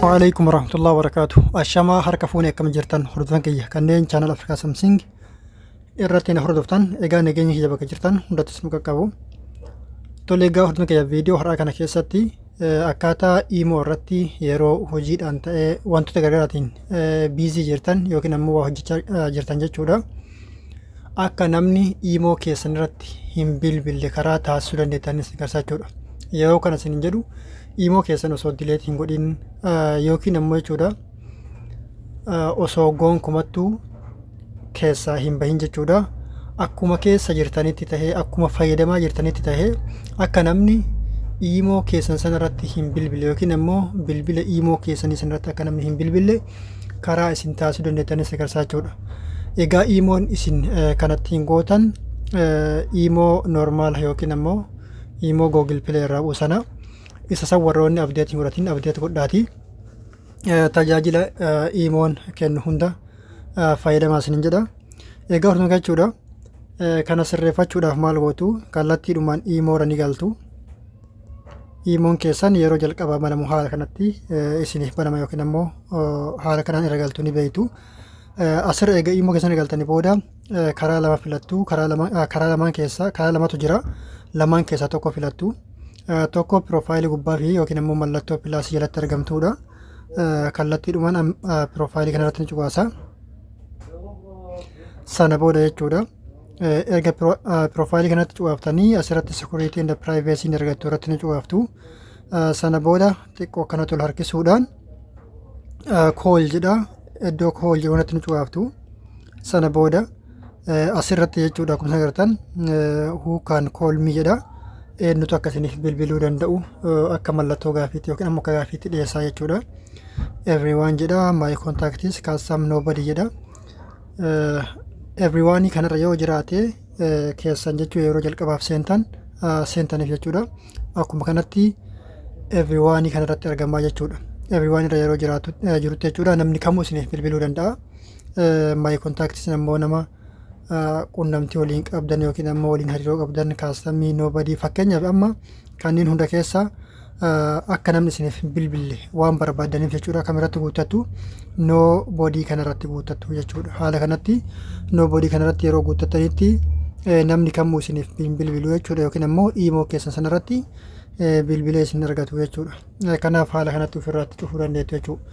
Waalaikum warahmatullahi wabarakatuh. Ashama harka fuunee akkam jirtan hordofan kiyya kanneen channel Africa Samsung irratti na hordoftan egaa nageenya kiyya bakka jirtan hundattis nu qaqqabu. Tole egaa hordofan kiyya viidiyoo har'aa kana keessatti akkaataa imo irratti yeroo hojiidhaan ta'ee wantoota garaagaraatiin biizii jirtan yookiin ammoo waa hojjechaa jirtan jechuudha. Akka namni imo keessan irratti hin bilbille karaa taasisuu dandeettanis garsaa jechuudha. Yeroo kana isin jedhu imo keessan osoo dileet hin godhin yookiin ammoo jechuudha osoo gonkumattuu keessaa hin bahin jechuudha. Akkuma keessa jirtanitti tahee akkuma fayyadamaa jirtanitti tahee akka namni imo keessan sanarratti hin bilbille yookiin ammoo bilbila imo keessanii sanarratti akka namni hin bilbille karaa isin taasisuu dandeettanis garsaa jechuudha. Egaa imoon isin kanattiin gootan imo normaal yookiin ammoo imo Google Play irraa buusana. Isa san warroonni abdeetiin godhatiin abdeet godhaati tajaajila imoon kennu hunda fayyadamaa isinin jedha. Egaa hortuma jechuudha kana sirreeffachuudhaaf maal gootu kallattiidhumaan imoora ni galtu. Imoon keessan yeroo jalqabaa banamu haala kanatti isiniif banama yookiin ammoo haala kanaan irra galtu ni beeytu. Asirra egaa imo keessan galtanii booda karaa lama filattu. Karaa lamaan keessaa karaa lamatu jira. Lamaan keessaa tokko filattu. Tokko profaayilii gubbaa fi yookiin ammoo mallattoo pilaasii jalatti argamtuudha. Kallattiidhumaan profaayilii kanarratti ni cuqaasa. Sana booda jechuudha erga profaayilii kanatti cuqaaftanii asirratti security and privacy argattu irratti ni cuqaaftu. Sana booda xiqqoo kanatti ol harkisuudhaan call jedha. Iddoo call jedhu irratti ni cuqaaftu. Sana booda asirratti jechuudha akkuma agartan who can call me jedha. Eenyutu akkasiniif bilbiluu danda'u akka mallattoo gaafiitti yookiin ammoo akka gaafiitti dhiyeessaa jechuudha. Everyone jedha. My contact is Kassam nobody jedha. Everyone kanarra yoo jiraate keessan jechuu yeroo jalqabaaf seentaniif jechuudha. Akkuma kanatti everyone kanarratti argamaa jechuudha. Everyone irra yeroo jirutti jechuudha namni kamuu isiniif bilbiluu danda'a. My contact is ammoo nama qunnamtii waliin qabdan yookiin ammoo waliin hariiroo qabdan kaastamii nobody fakkeenyaaf amma kanneen hunda keessa akka namni isiniif bilbille waan barbaadaniif jechuudha kamirratti guuttattu nobody kanarratti guuttattu jechuudha. Haala kanatti nobody kanarratti yeroo guuttattanitti namni kamuu isiniif bilbilu jechuudha yookiin ammoo imo keessan sanarratti bilbilee isin argatu jechuudha. Kanaaf haala kanatti ofirratti cufuu dandeettu jechuudha.